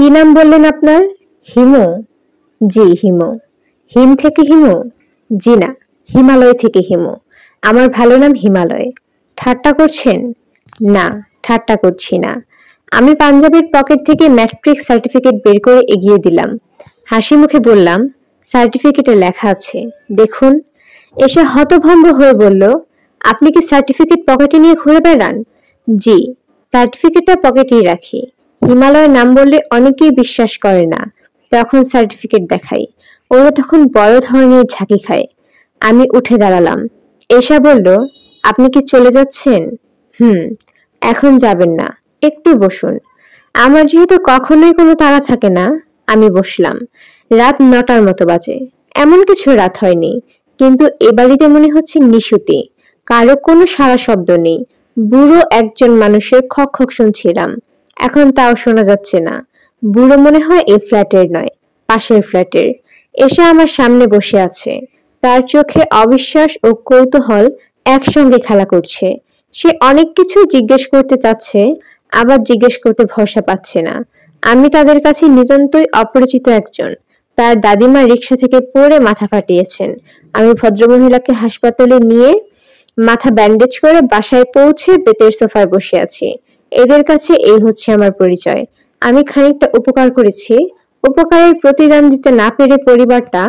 কি নাম বললেন আপনার? হিমু? জি হিমু। হিম থেকে হিমু? জি না, হিমালয় থেকে হিমু। আমার ভালো নাম হিমালয়। ঠাট্টা করছেন? না, ঠাট্টা করছি না। আমি পাঞ্জাবের পকেট থেকে ম্যাট্রিক সার্টিফিকেট বের করে এগিয়ে দিলাম। হাসি মুখে বললাম, সার্টিফিকেটে লেখা আছে, দেখুন। এসে হতভম্ব হয়ে বলল, আপনি কি সার্টিফিকেট পকেটে নিয়ে ঘুরে বেড়ান? জি, সার্টিফিকেটটা পকেটেই রাখি। হিমালয়ের নাম বললে অনেকেই বিশ্বাস করে না, তখন সার্টিফিকেট দেখাই। ওরা তখন বড় ধরনের ঝাঁকি খায়। আমি উঠে দাঁড়ালাম। এসা বলল, আপনি কি চলে যাচ্ছেন? হুম। এখন যাবেন না, একটু বসুন। আমার যেহেতু কখনোই কোনো তাড়া থাকে না, আমি বসলাম। রাত 9টার মতো বাজে। এমন কিছু রাত হয়নি, কিন্তু এ বাড়িতে মনে হচ্ছে নিশুতি। কারো কোনো সাড়া শব্দ নেই। বুড়ো একজন মানুষের খক খক শুনছিলাম, এখন তাও শোনা যাচ্ছে না। বুড়ো মনে হয় এই ফ্ল্যাটের নয়, পাশের ফ্ল্যাটের। এসে আমার সামনে বসে আছে। তার চোখে অবিশ্বাস ও কৌতূহল একসঙ্গে খেলা করছে। সে অনেক কিছু জিজ্ঞেস করতে চাচ্ছে, আবার জিজ্ঞেস করতে ভরসা পাচ্ছে না। আমি তাদের কাছে নিতান্তই অপরিচিত একজন। তার দাদিমা রিক্সা থেকে পড়ে মাথা ফাটিয়েছেন। আমি ভদ্রমহিলাকে হাসপাতালে নিয়ে মাথা ব্যান্ডেজ করে বাসায় পৌঁছে বেতের সোফায় বসে আছি। এদের কাছে এই হচ্ছে আমার পরিচয়। আমি খানিকটা উপকার করেছি। উপকারের প্রতিদান দিতে না পেরে পরিবারটা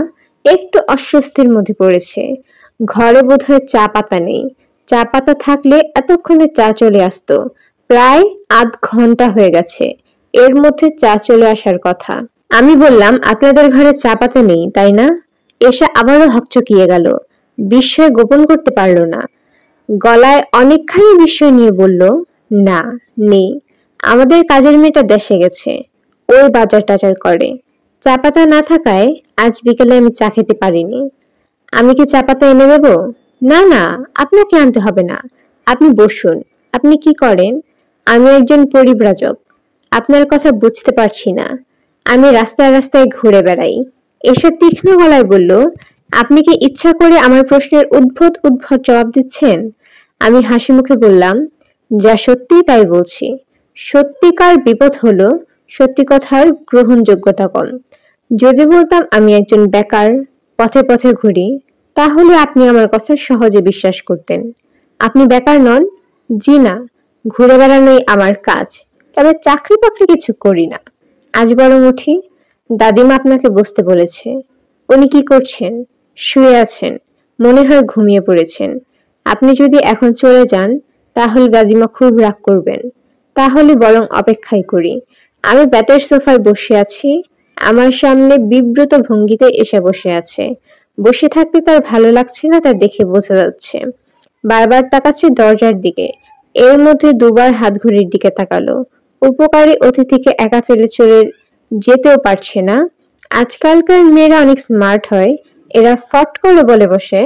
একটু অস্বস্তির মধ্যে পড়েছে। ঘরে বোধহয় চা পাতা নেই। চা পাতা থাকলে এতক্ষণে চা চলে আসতো। প্রায় আধ ঘন্টা হয়ে গেছে, এর মধ্যে চা চলে আসার কথা। আমি বললাম, আপনাদের ঘরে চা পাতা নেই তাই না? এসে আবারও হকচকিয়ে গেল। বিস্ময় গোপন করতে পারল না। গলায় অনেকখানি বিস্ময় নিয়ে বলল, না, নেই। আমাদের কাজের মেয়েটা দেশে গেছে, ওই বাজার টাজার করে। চা পাতা না থাকায় আজ বিকেলে আমি চা খেতে পারিনি। আমি কি চা পাতা এনে দেব? না না, আপনাকে আনতে হবে না। আপনি বসুন। আপনি কি করেন? আমি একজন পরিব্রাজক। আপনার কথা বুঝতে পারছি না। আমি রাস্তায় রাস্তায় ঘুরে বেড়াই। এসব তীক্ষ্ণ গলায় বলল, আপনি কি ইচ্ছা করে আমার প্রশ্নের উদ্ভট উদ্ভট জবাব দিচ্ছেন? আমি হাসি মুখে বললাম, যা সত্যি তাই বলছি। সত্যিকার বিপদ হলো সত্যি কথার গ্রহণযোগ্যতা কম। যদি বলতাম আমি একজন বেকার, পথে পথে ঘুরি, তাহলে আপনি আমার কথা সহজে বিশ্বাস করতেন। আপনি বেকার নন? জি না, ঘুরে বেড়ানোই আমার কাজ। তবে চাকরি বাকরি কিছু করি না। আজ বরং উঠি। দাদিমা আপনাকে বসতে বলেছে। উনি কি করছেন? শুয়ে আছেন। মনে হয় ঘুমিয়ে পড়েছেন। আপনি যদি এখন চলে যান, তাহলে দাদিমা খুব রাগ করবেন। তাহলে বরং অপেক্ষাই করি। আমি বেতের সোফায় বসে আছি। আমার সামনে বিব্রত ভঙ্গিতে এসে বসে আছে। বসে থাকতে তার ভালো লাগছে না, তা দেখে বোঝা যাচ্ছে। বারবার তাকাচ্ছে দরজার দিকে। এর মধ্যে দুবার হাত ঘড়ির দিকে তাকালো। উপকারী অতিথিকে একা ফেলে চলে যেতেও পারছে না। আজকালকার মেয়েরা অনেক স্মার্ট হয়। এরা ফট করে বলে বসে,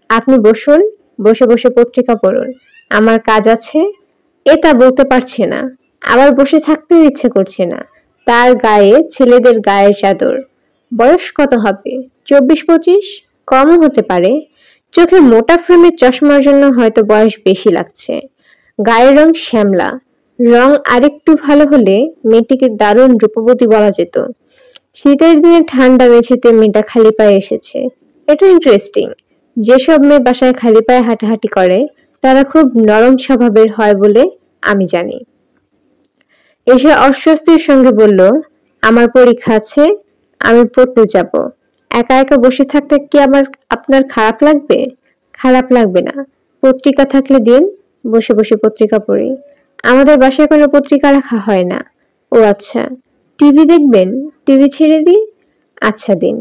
আপনি বসুন, বসে বসে পত্রিকা পড়ুন, আমার কাজ আছে। এটা বলতে পারছে না, আবার বসে থাকতেও ইচ্ছে করছে না। তার গায়ে ছেলেদের গায়ের চাদর। বয়স কত হবে? 24-25, কমও হতে পারে। চোখে মোটা ফ্রেমের চশমার জন্য হয়তো বয়স বেশি লাগছে। গায়ের রং শ্যামলা। রং আরেকটু ভালো হলে মেয়েটিকে দারুণ রূপবতী বলা যেত। শীতের দিনে ঠান্ডা মেঝেতে মেয়েটা খালি পায়ে এসেছে। এটা ইন্টারেস্টিং। যেসব মেয়ে বাসায় খালি পায়ে হাঁটাহাঁটি করে, তারা খুব নরম স্বভাবের হয় বলে আমি জানি। এসে অস্বস্তির সঙ্গে বলল, আমার পরীক্ষা আছে, আমি পড়তে যাব। একা একা বসে থাকতে কি আপনার খারাপ লাগবে? খারাপ লাগবে না। পত্রিকা থাকলে দিন, বসে বসে পত্রিকা পড়ি। আমাদের বাসায় কোনো পত্রিকা রাখা হয় না। ও আচ্ছা, টিভি দেখবেন? টিভি ছেড়ে দিই? আচ্ছা দিন।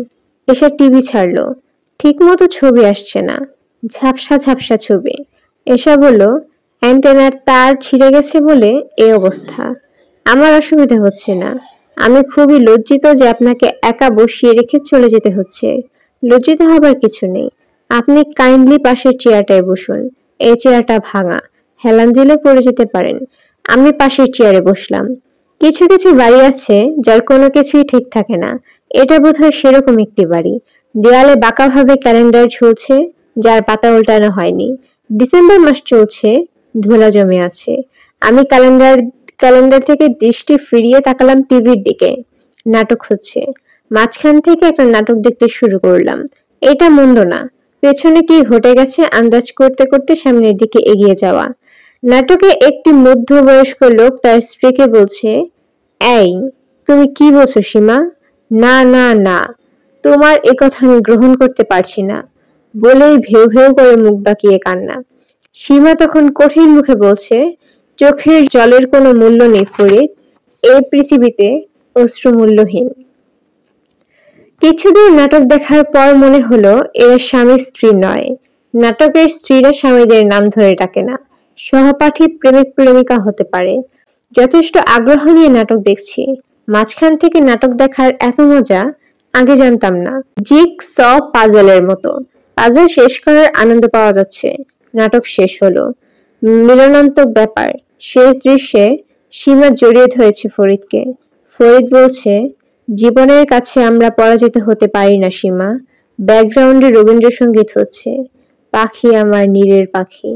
এসে টিভি ছাড়লো। ঠিক মতো ছবি আসছে না, ঝাপসা ঝাপসা ছবি। এসা বলল, অ্যান্টেনার তার ছিঁড়ে গেছে বলে এই অবস্থা। আমার অসুবিধা হচ্ছে না। আমি খুবই লজ্জিত যে আপনাকে একা বসিয়ে রেখে চলে যেতে হচ্ছে। লজ্জিত হবার কিছু নেই। আপনি কাইন্ডলি পাশের চেয়ারটায় বসুন। এই চেয়ারটা ভাঙা, হেলান দিলে পড়ে যেতে পারেন। আমি পাশের চেয়ারে বসলাম। কিছু কিছু বাড়ি আছে যার কোনো কিছুই ঠিক থাকে না। এটা বোধহয় সেরকম একটি বাড়ি। দেয়ালে বাঁকাভাবে ক্যালেন্ডার ঝুলছে, যার পাতা উল্টানো হয়নি। ডিসেম্বর মাস চলছে, ধুলা জমে আছে। আমি ক্যালেন্ডার থেকে দৃষ্টি ফিরিয়ে তাকালাম টিভির দিকে। নাটক হচ্ছে। মাঝখান থেকে একটা নাটক দেখতে শুরু করলাম। এটা মন্দ না। পেছনে কি ঘটে গেছে আন্দাজ করতে করতে সামনের দিকে এগিয়ে যাওয়া। নাটকে একটি মধ্যবয়স্ক লোক তার স্ত্রীকে বলছে, এই, তুমি কি বলছো সীমা? না না না, তোমার এ কথা আমি গ্রহণ করতে পারছি না, বলেই ভেউ ভেউ করে মুখ বাঁকিয়ে কান্না। সীমা তখন কঠিন মুখে বলছে, চোখের জলের কোনো মূল্য নেই ফরিদ, এই পৃথিবীতে অশ্রু মূল্যহীন। কিছুদূর নাটক দেখার পর মনে হলো এরা স্বামী স্ত্রী নয়। নাটকের স্ত্রীরা স্বামীদের নাম ধরে ডাকে না, সহপাঠী প্রেমিক প্রেমিকা হতে পারে। যথেষ্ট আগ্রহ নিয়ে নাটক দেখছি। মাঝখান থেকে নাটক দেখার এত মজা আগে জানতাম না। জিগ স পাজলের মতো পাজল শেষ করার আনন্দ পাওয়া যাচ্ছে। নাটক শেষ হলো। মিলনান্তক ব্যাপার। শেষ দৃশ্যে সীমা জড়িয়ে ধরেছে ফরিদকে। ফরিদ বলছে, জীবনের কাছে আমরা পরাজিত হতে পারি না সীমা। ব্যাকগ্রাউন্ডে রবীন্দ্রসঙ্গীত হচ্ছে, পাখি আমার নীরের পাখি।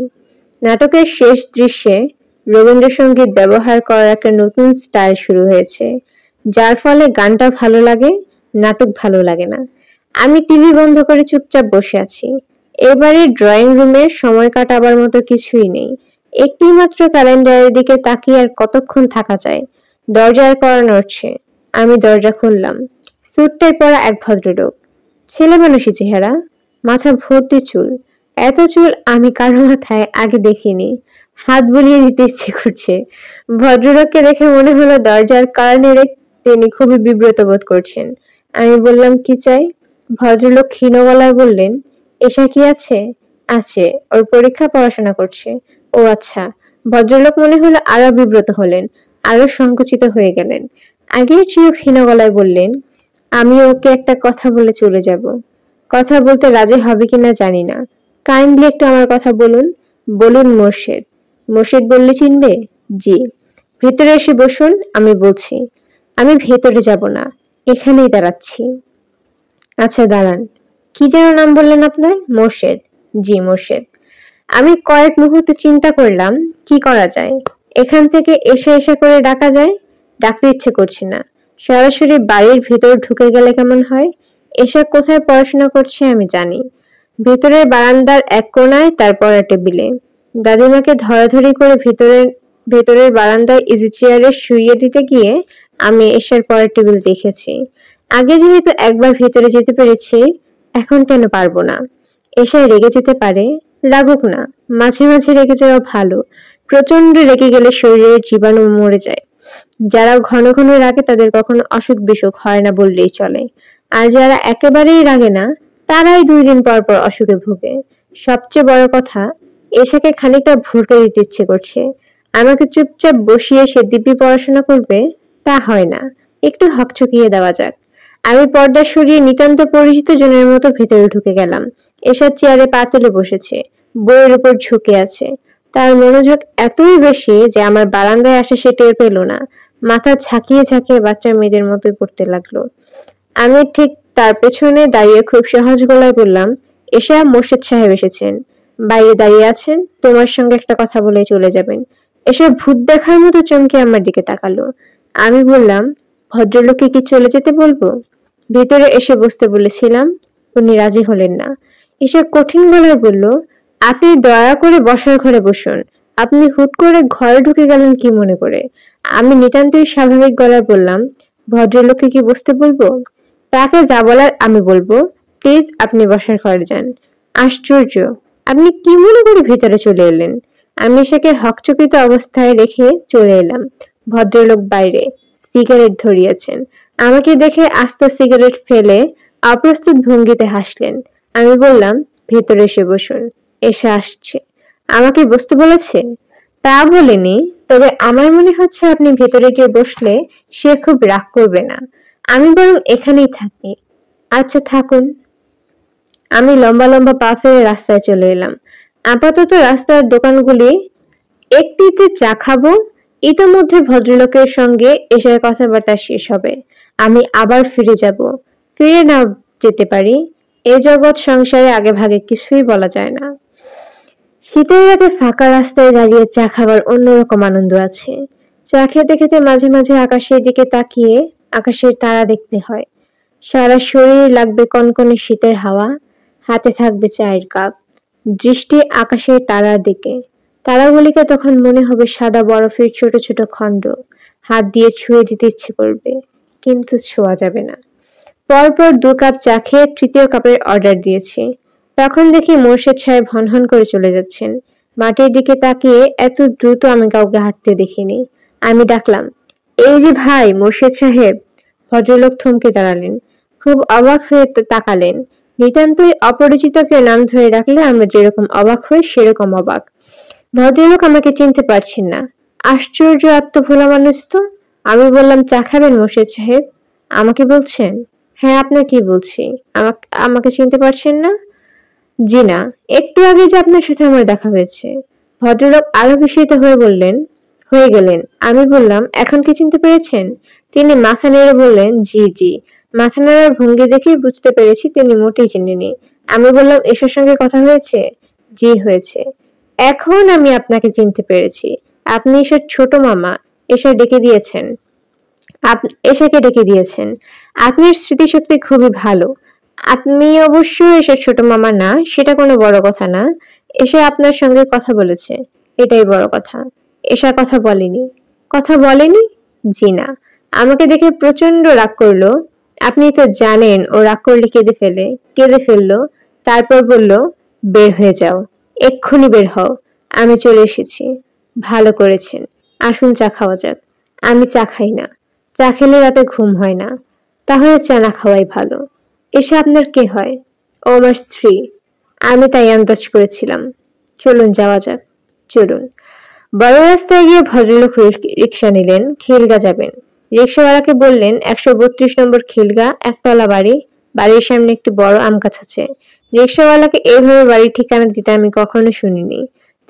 নাটকের শেষ দৃশ্যে রবীন্দ্রসঙ্গীত ব্যবহার করার একটা নতুন স্টাইল শুরু হয়েছে, যার ফলে গানটা ভালো লাগে, নাটক ভালো লাগে না। আমি টিভি বন্ধ করে চুপচাপ বসে আছি। এবারে ড্রয়িং রুমে সময় কাটাবার মতো কিছুই নেই। একটি মাত্র ক্যালেন্ডারের দিকে তাকিয়ে আর কতক্ষণ থাকা যায়। দরজার কড়া নড়ছে। আমি দরজা খুললাম। স্যুটটাই পরা এক ভদ্রলোক। ছেলে মানুষই চেহারা, মাথা ভর্তি চুল। এত চুল আমি কারো মাথায় আগে দেখিনি। হাত বুলিয়ে দিতে ইচ্ছে করছে। ভদ্রলোককে দেখে মনে হলো দরজার কড়া নেড়ে তিনি খুবই বিব্রত বোধ করছেন। আমি বললাম, কি চাই? ভদ্রলোক ক্ষীণ গলায় বললেন, এসা কি আছে? আছে, ওর পরীক্ষা, পড়াশোনা করছে। ও আচ্ছা। ভদ্রলোক মনে হলো আরো বিব্রত হলেন, আরো সংকুচিত হয়ে গেলেন। আগের চেয়েও ক্ষীণ গলায় বললেন, আমি ওকে একটা কথা বলে চলে যাব। কথা বলতে রাজি হবে কিনা জানি না। কাইন্ডলি একটু আমার কথা বলুন। বলুন মোর্শেদ। মোর্শেদ বললে চিনবে? জি। ভেতরে এসে বসুন, আমি বলছি। আমি ভেতরে যাব না, এখানেই দাঁড়াচ্ছি। আচ্ছা দাঁড়ান। কি যেন নাম বললেন আপনার? মোর্শেদ। জি মোর্শেদ। আমি কয়েক মুহূর্ত চিন্তা করলাম কি করা যায়। এখান থেকে এসা এসা করে ডাকা যায়, ডাকতে ইচ্ছে করছে না। সরাসরি বাড়ির ভিতর ঢুকে গেলে কেমন হয়? এসা কোথায় পড়াশোনা করছে আমি জানি। ভেতরের বারান্দার এক কোনায় তার পড়ার টেবিলে। দাদিমাকে ধরাধরি করে ভেতরের বারান্দায় ইজি চেয়ারে শুইয়ে দিতে গিয়ে আমি এশার পড়ার টেবিল দেখেছি। আগে যেহেতু একবার ভেতরে যেতে পেরেছি, এখন কেন পারবো না? এশায় রেগে যেতে পারে, রাগুক না, মাঝে মাঝে রেগে যাওয়া ভালো। প্রচন্ড রেগে গেলে শরীরের জীবাণু মরে যায়। যারা ঘন ঘন রাগে তাদের কখনো অসুখ বিসুখ হয় না বললেই চলে। আর যারা একেবারেই রাগে না, তারাই 2 দিন পর পর অসুখে ভোগে। সবচেয়ে বড় কথা, এশাকে খানিকটা ভুরকে দিতে ইচ্ছে করছে। আমাকে চুপচাপ বসিয়ে সে দিব্যি পড়াশোনা করবে, তা হয় না। একটু হকচকিয়ে দেওয়া যাক। আমি পর্দা সরিয়ে নিতান্ত পরিচিত জনের মতো ভেতরে ঢুকে গেলাম। এশার চেয়ারে পা তুলে বসেছে, বইয়ের উপর ঝুঁকে আছে। তার মনোযোগ এতই বেশি যে আমার বারান্দায় আসা সে টের পেল না। মাথা ঝাঁকিয়ে ঝাঁকিয়ে বাচ্চা মেয়েদের মতোই পড়তে লাগলো। আমি ঠিক তার পেছনে দাঁড়িয়ে খুব সহজ গলায় বললাম, এশা, মোর্শেদ সাহেব এসেছেন। বাইরে দাঁড়িয়ে আছেন, তোমার সঙ্গে একটা কথা বলে চলে যাবেন। এসে ভূত দেখার মতো চমকে আমার দিকে তাকালো। আমি বললাম, ভদ্রলোককে কি চলে যেতে বলবো? ভেতরে এসে বসতে বলেছিলাম, উনি রাজি হলেন না। এসে কঠিন গলায় বলল, আপনি দয়া করে বসার ঘরে বসুন। আপনি হুট করে ঘরে ঢুকে গেলেন কি মনে করে? আমি নিতান্তই স্বাভাবিক গলায় বললাম, ভদ্রলোককে কি বসতে বলবো? তাকে যা বলার আমি বলবো। প্লিজ আপনি বসার ঘরে যান। আশ্চর্য, আপনি কি মনে করে ভেতরে চলে এলেন? আমি এসেকে হকচকিত অবস্থায় রেখে চলে এলাম। ভদ্রলোক বাইরে সিগারেট ধরিয়েছেন। আমাকে দেখে আস্ত সিগারেট ফেলে অপ্রস্তুত ভঙ্গিতে হাসলেন। আমি বললাম, ভেতরে এসে বসুন। এসে আসছে। আমাকে বসতে বলেছে? তা বলেনি, তবে আমার মনে হচ্ছে আপনি ভেতরে গিয়ে বসলে সে খুব রাগ করবে না। আমি বরং এখানেই থাকি। আচ্ছা থাকুন। আমি লম্বা লম্বা পা ফেলে রাস্তায় চলে এলাম। আপাতত রাস্তার দোকানগুলি একটিতে চা খাবো। ইতোমধ্যে ভদ্রলোকের সঙ্গে এসে কথাবার্তা শেষ হবে। আমি আবার ফিরে যাব। ফিরে নাও যেতে পারি। এ জগৎ সংসারে আগে ভাগে কিছুই বলা যায় না। শীতের রাতে ফাঁকা রাস্তায় দাঁড়িয়ে চা খাবার অন্যরকম আনন্দ আছে। চা খেতে খেতে মাঝে মাঝে আকাশের দিকে তাকিয়ে আকাশের তারা দেখতে হয়। সারা শরীর লাগবে কনকনে শীতের হাওয়া, হাতে থাকবে চায়ের কাপ, দৃষ্টি আকাশের তারার দিকে। তারাগুলিকে তখন মনে হবে সাদা বরফের ছোট ছোট খণ্ড, হাত দিয়ে ছুঁয়ে দিতে ইচ্ছে করবে, কিন্তু ছোঁয়া যাবে না। পরপর 2 কাপ চা খেয়ে 3য় কাপের অর্ডার দিয়েছি। তখন দেখি মোর্শেদ সাহেব হনহন করে চলে যাচ্ছেন। মাটির দিকে তাকিয়ে এত দ্রুত আমি কাউকে হাঁটতে দেখিনি। আমি ডাকলাম, এই যে ভাই মোর্শেদ সাহেব। ভদ্রলোক থমকে দাঁড়ালেন, খুব অবাক হয়ে তাকালেন। নিতান্তই অপরিচিত কেউ নাম ধরে ডাকলে আমরা যেরকম অবাক হই সেরকম অবাক। ভদ্রলোক আমাকে চিনতে পারছেন না। আশ্চর্য আত্মভোলা মানুষ তো। আমি বললাম, চা খাবেন মোর্শেদ সাহেব? আমাকে বলছেন? হ্যাঁ, আপনাকে বলছি। আমাকে চিনতে পারছেন না? জি না, একটু আগে যে আপনার সাথে আমার দেখা হয়েছে। ভদ্রলোক আরো বিস্মিত হয়ে গেলেন। আমি বললাম, এখন কি চিনতে পেরেছেন? তিনি মাথা নেড়ে বললেন, জি জি। মাথা নাড়ার ভঙ্গি দেখেই বুঝতে পেরেছি তিনি মোটেই চিনেনি। আমি বললাম, এসার সঙ্গে কথা হয়েছে? জি হয়েছে। এখন আমি আপনাকে চিনতে পেরেছি। আপনি এসার ছোট মামা। এসা ডেকে দিয়েছেন। এসাকে ডেকে দিয়েছেন। আপনার স্মৃতিশক্তি খুবই ভালো। আপনি অবশ্য এসার ছোট মামা না, সেটা কোনো বড় কথা না। এসে আপনার সঙ্গে কথা বলেছে, এটাই বড় কথা। এসা কথা বলেনি। কথা বলেনি? জি না। আমাকে দেখে প্রচন্ড রাগ করলো। আপনি তো জানেন ও রাগ করলে কেঁদে ফেললো। তারপর বলল, বের হয়ে যাও, এক্ষুনি বের হও। আমি চলে এসেছি। ভালো করেছেন। আসুন চা খাওয়া যাক। আমি চা খাই না। চা খেলে রাতে ঘুম হয় না। তাহলে চা না খাওয়াই ভালো। এসে আপনার কে হয়? ও আমার স্ত্রী। আমি তাই আন্দাজ করেছিলাম। চলুন যাওয়া যাক। চলুন। বড় রাস্তায় গিয়ে ভদ্রলোক রিক্সা নিলেন, খিলগা যাবেন। রিক্সাওয়ালাকে বললেন, 132 নম্বর খিলগা, একতলা বাড়ি। বাড়ির সামনে একটি বড় আম গাছ আছে। রিক্সাওয়ালাকে এইভাবে বাড়ির ঠিকানা দিতে আমি কখনো শুনিনি।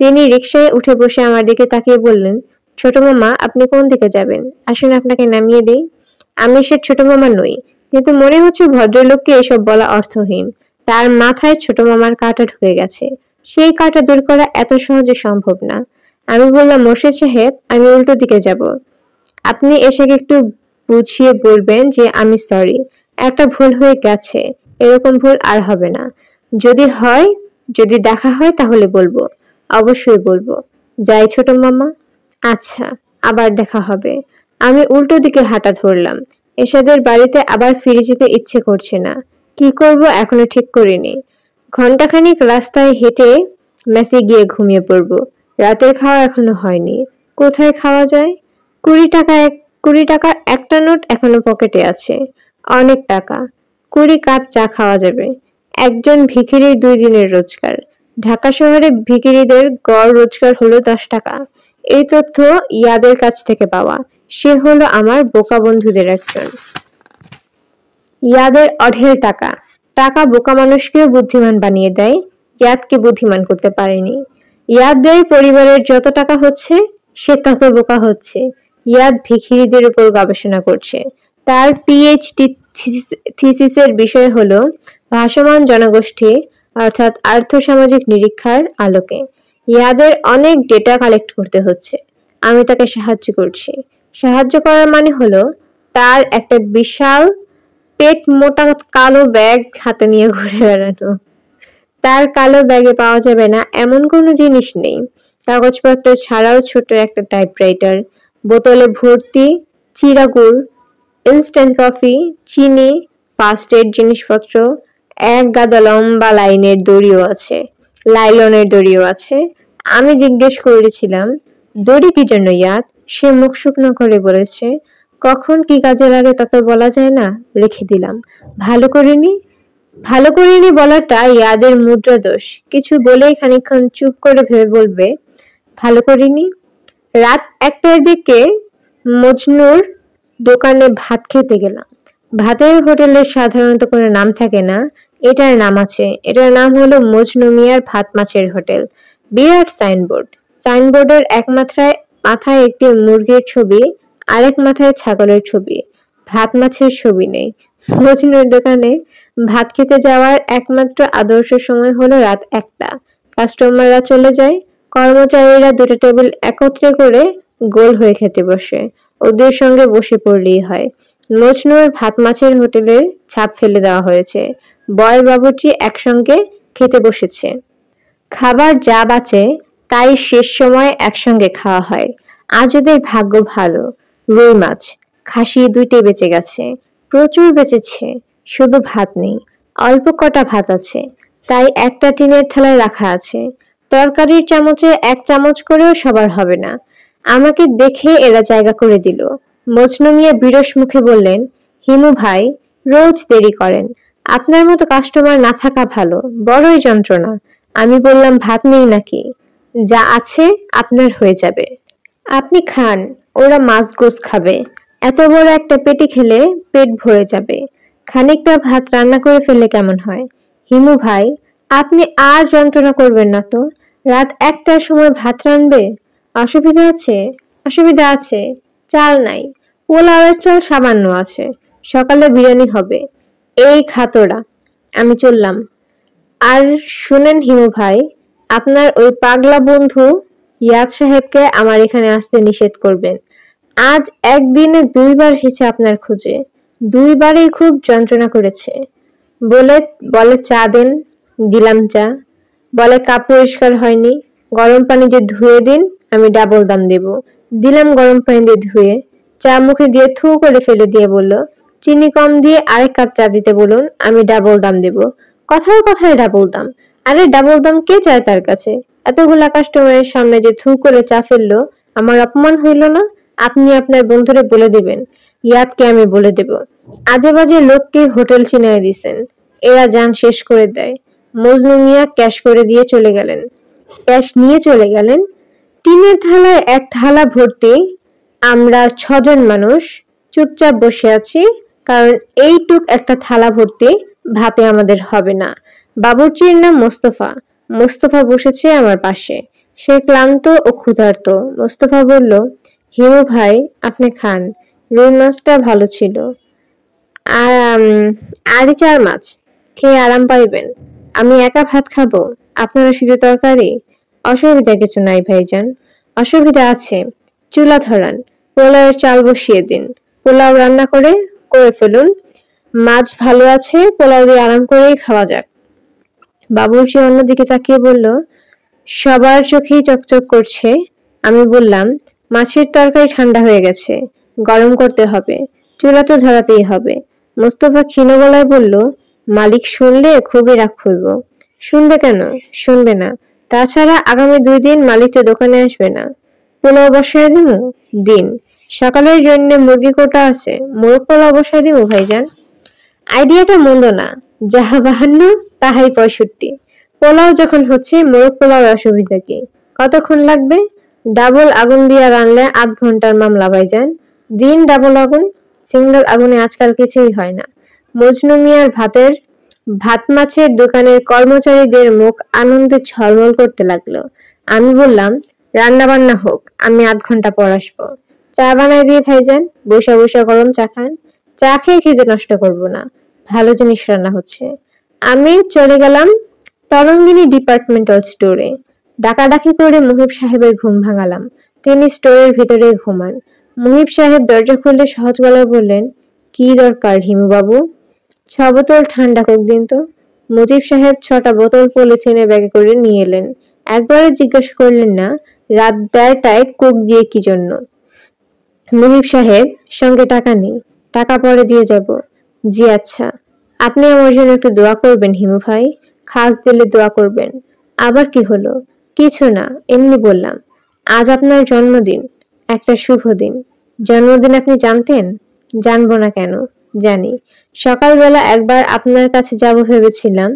তিনি রিক্সায় উঠে বসে আমার দিকে তাকিয়ে বললেন, ছোট মামা, আপনি কোন দিকে যাবেন? আসুন আপনাকে নামিয়ে দিই। আমি সে ছোট মামা নই, কিন্তু মনে হচ্ছে ভদ্রলোককে এসব বলা অর্থহীন। তার মাথায় ছোট মামার কাঁটা ঢুকে গেছে। সেই কাঁটা দূর করা এত সহজে সম্ভব না। আমি বললাম, মোর্শেদ সাহেব, আমি উল্টো দিকে যাব। আপনি এসেকে একটু বুঝিয়ে বলবেন যে আমি সরি, একটা ভুল হয়ে গেছে, এরকম ভুল আর হবে না। যদি দেখা হয় তাহলে বলবো, অবশ্যই বলবো। যাই ছোট মামা। আচ্ছা, আবার দেখা হবে। আমি উল্টো দিকে হাঁটা ধরলাম। এসাদের বাড়িতে আবার ফিরে যেতে ইচ্ছে করছে না। কি করব এখনো ঠিক করিনি। ঘন্টাখানিক রাস্তায় হেঁটে মেসে গিয়ে ঘুমিয়ে পড়ব। রাতের খাওয়া এখনো হয়নি। কোথায় খাওয়া যায়? 20 টাকার একটা নোট এখনো পকেটে আছে। অনেক টাকা। 20 কাপ চা খাওয়া যাবে। একজন ভিখিরির 2 দিনের রোজগার। ঢাকা শহরে ভিখিরিদের গড় রোজগার হলো 10 টাকা। এই তথ্য ইয়াদের কাছ থেকে পাওয়া। সে হলো আমার বোকা বন্ধুদের একজন। ইয়াদের অঢেল টাকা। টাকা বোকা মানুষকেও বুদ্ধিমান বানিয়ে দেয়। ইয়াদকে বুদ্ধিমান করতে পারেনি। ইয়াদের পরিবারের যত টাকা হচ্ছে, সে তত বোকা হচ্ছে। ইয়াদ ভিখিরিদের উপর গবেষণা করছে। তার পিএইচডি থিসিসের বিষয় হলো ভাসমান জনগোষ্ঠী, অর্থাৎ আর্থসামাজিক নিরীক্ষার আলোকে। ইয়াদের অনেক ডেটা কালেক্ট করতে হচ্ছে। আমি তাকে সাহায্য করছি। সাহায্য করার মানে হলো তার একটা বিশাল পেট মোটা কালো ব্যাগ হাতে নিয়ে ঘুরে বেড়ানো। তার কালো ব্যাগে পাওয়া যাবে না এমন কোনো জিনিস নেই। কাগজপত্র ছাড়াও ছোট একটা টাইপরাইটার, বোতলে ভর্তি চিরাগুড়, ইনস্ট্যান্ট কফি, চিনি, ফার্স্ট এড জিনিসপত্র, এক গাদা লম্বা লাইলনের দড়িও আছে। আমি জিজ্ঞেস করেছিলাম, দড়ি কি জন্য ইয়াদ? সে মুখ শুকনো করে বলেছে, কখন কি কাজে লাগে তা তো বলা যায় না, রেখে দিলাম। ভালো করিনি বলাটা ইয়াদের মুদ্রা দোষ। কিছু বলেই খানিকক্ষণ চুপ করে ভেবে বলবে, ভালো করিনি। রাত 1টার দিকে মজনুর দোকানে ভাত খেতে গেলাম। ভাতের হোটেলের সাধারণত কোনো নাম থাকে না, এটার নাম আছে। এটার নাম হলো মজনু মিয়ার ভাত মাছের হোটেল। বিরাট সাইনবোর্ড। সাইনবোর্ডের মাথায় একটি মুরগির ছবি, আরেক মাথায় ছাগলের ছবি। ভাত মাছের ছবি নেই। মজনুর দোকানে ভাত খেতে যাওয়ার একমাত্র আদর্শ সময় হলো রাত 1টা। কাস্টমাররা চলে যায়, কর্মচারীরা 2টা টেবিল একত্রে করে গোল হয়ে খেতে বসে। ওদের সঙ্গে বসে পড়লেই হয়। মজনুর ভাত মাছের হোটেলের ছাপ ফেলে দেওয়া হয়েছে। বয় বাবুর্চি একসঙ্গে খেতে বসেছে। খাবার যা বাঁচে তাই শেষ সময় একসঙ্গে খাওয়া হয়। আজ ওদের ভাগ্য ভালো, রুই মাছ, খাসি 2টে বেঁচে গেছে। প্রচুর বেঁচেছে, শুধু ভাত নেই। অল্প কটা ভাত আছে, তাই একটা টিনের থালায় রাখা আছে। তরকারির চামচে 1 চামচ করেও সবার হবে না। আমাকে দেখে এরা জায়গা করে দিল। মজনু মিয়া বিরস মুখে বললেন, হিমু ভাই, রোজ দেরি করেন। আপনার মতো কাস্টমার না থাকা ভালো, বড়ই যন্ত্রণা। আমি বললাম, ভাত নেই নাকি? যা আছে আপনার হয়ে যাবে। আপনি খান, ওরা মাছ গোস খাবে। এত বড় একটা পেটি খেলে পেট ভরে যাবে। খানিকটা ভাত রান্না করে ফেললে কেমন হয়? হিমু ভাই, আপনি আর যন্ত্রণা করবেন না তো। রাত 1টার সময় ভাত রানবে? অসুবিধা আছে? অসুবিধা আছে। চাল নাই, পোলাওয়ের চাল সামান্য আছে। সকালে বিরিয়ানি হবে। এই খাতোরা, আমি চললাম। আর শুনেন হিমু ভাই, আপনার ওই পাগলা বন্ধু ইয়াদ সাহেবকে আমার এখানে আসতে নিষেধ করবেন। আজ একদিনে 2বার এসেছে আপনার খোঁজে। 2বারই খুব যন্ত্রণা করেছে। বলে বলে চা দেন, দিলাম চা। বলে কাপ পরিষ্কার হয়নি, গরম পানি দিয়ে ধুয়ে দিন, আমি ডাবল দাম দেব। দিলাম গরম পানি দিয়ে ধুয়ে। চা মুখে দিয়ে থু করে ফেলে দিয়ে বলল, চিনি কম দিয়ে আরেক কাপ চা দিতে বলুন, আমি ডাবল দাম দেব। কথায় কথায় ডাবল দাম। আরে ডাবল দাম কে চায় তার কাছে? এতগুলা কাস্টমারের সামনে যে থু করে চা ফেললো, আমার অপমান হইল না? আপনি আপনার বন্ধুরে বলে দিবেন, ইয়াদকে আমি বলে দেব। আজে বাজে লোককে হোটেল চিনায় দিছেন। এরা যান শেষ করে দেয়। মজনু মিয়া ক্যাশ করে দিয়ে চলে গেলেন। ক্যাশ নিয়ে চলে গেলেন। টিনের থালায় 1 থালা ভর্তি। আমরা 6জন মানুষ চুপচাপ বসে আছি, কারণ এইটুক একটা থালা ভর্তি ভাতে আমাদের হবে না। বাবুর্চির নাম মোস্তফা। মোস্তফা বসেছে আমার পাশে। সে ক্লান্ত ও ক্ষুধার্ত। মোস্তফা বলল, হিমু ভাই, আপনি খান। রুই মাছটা ভালো ছিল। আর আড়ি 4 মাছ। খেয়ে আরাম পাইবেন। আমি একা ভাত খাবো, আপনারা শুধু তরকারি? অসুবিধা কিছু নাই ভাইজান। অসুবিধা আছে। চুলা ধরান, পোলাওয়ের চাল বসিয়ে দিন। পোলাও রান্না করে ফেলুন। মাছ ভালো আছে, পোলাও দিয়ে আরাম করেই খাওয়া যাক। বাবুর্চি অন্যদিকে তাকিয়ে বলল, সবার চোখেই চকচক করছে। আমি বললাম, মাছের তরকারি ঠান্ডা হয়ে গেছে, গরম করতে হবে। চুলা তো ধরাতেই হবে। মোস্তফা ক্ষীণ গলায় বলল, মালিক শুনলে খুবই রাগ হইব। শুনবে কেন? শুনবে না। তাছাড়া আগামী 2 দিন মালিক তো দোকানে আসবে না। পোলাও বসায় দিমু? দিন। সকালের জন্য মুরগি কোটা আছে, মোরগ পোলাও বসায় দিমু ভাইজান? আইডিয়াটা মন্দ না। যাহা 52 তাহাই 65। পোলাও যখন হচ্ছে, মোরগ পোলাও অসুবিধা কি? কতক্ষণ লাগবে? ডাবল আগুন দিয়া রানলে 8 ঘন্টার মামলা ভাইজান। দিন ডাবল আগুন। সিঙ্গেল আগুনে আজকাল কিছুই হয় না। মজনু মিয়ার ভাত মাছের দোকানের কর্মচারীদের মুখ আনন্দে ঝলমল করতে লাগলো। আমি বললাম, রান্না বান্না হোক, আমি 8 ঘন্টা পর আসবো। চা বানাই দিয়ে ভাইজান, বৈশা বৈশা গরম চা খান। চা খেয়ে খিদে নষ্ট করবো না, ভালো জিনিস রান্না হচ্ছে। আমি চলে গেলাম তরঙ্গিনী ডিপার্টমেন্টাল স্টোরে। ডাকাডাকি করে মুহিব সাহেবের ঘুম ভাঙালাম। তিনি স্টোরের ভিতরে ঘুমান। মুহিব সাহেব দরজা খুললে সহজ গলায় বললেন, কি দরকার হিমু বাবু? 6 বোতল ঠান্ডা কোক দিন তো। মুজিব সাহেব 6টা বোতল পলিথিনে ব্যাগে করে নিয়ে এলেন। একবারও জিজ্ঞাসা করলেন না, রাত 1:30টায় কোক দিয়ে কি জন্য। মুহিব সাহেব, সঙ্গে টাকা নেই, টাকা পরে দিয়ে যাব। জি আচ্ছা। আপনি আমার জন্য একটু দোয়া করবেন হিমু ভাই, খাস দিলে দোয়া করবেন। আবার কি হলো? কিছু না, এমনি বললাম। আজ আপনার জন্মদিন, একটা শুভ দিন। জন্মদিন আপনি জানতেন? জানবো না কেন, জানি। সকালবেলা একবার আপনার কাছে যাব ভেবেছিলাম,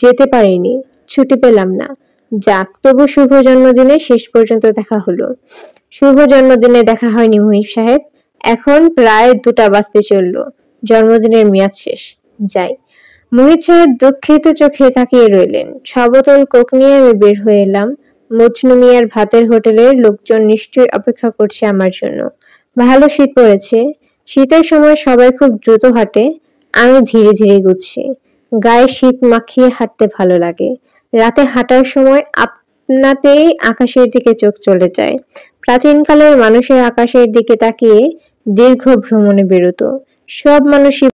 যেতে পারিনি, ছুটি পেলাম না। যাক, তবু শুভ জন্মদিনে শেষ পর্যন্ত দেখা হলো। শুভ জন্মদিনে দেখা হয়নি মুহিব সাহেব। এখন প্রায় 2টা বাজতে চললো। জন্মদিনের মেয়াদ শেষ। যাই। মুহিব সাহেব দুঃখিত চোখে তাকিয়ে রইলেন। 6 বোতল কোক নিয়ে আমি বের হয়ে এলাম। মজনু মিয়ার ভাতের হোটেলের লোকজন নিশ্চয়ই অপেক্ষা করছে আমার জন্য। ভালো শীত পড়েছে। শীতের সময় সবাই খুব দ্রুত হাঁটে, আমি ধীরে ধীরে গুছি। গায়ে শীত মাখিয়ে হাঁটতে ভালো লাগে। রাতে হাঁটার সময় আপনাতেই আকাশের দিকে চোখ চলে যায়। প্রাচীনকালের মানুষের আকাশের দিকে তাকিয়ে দীর্ঘ ভ্রমণে বেরোতো। সব মানুষই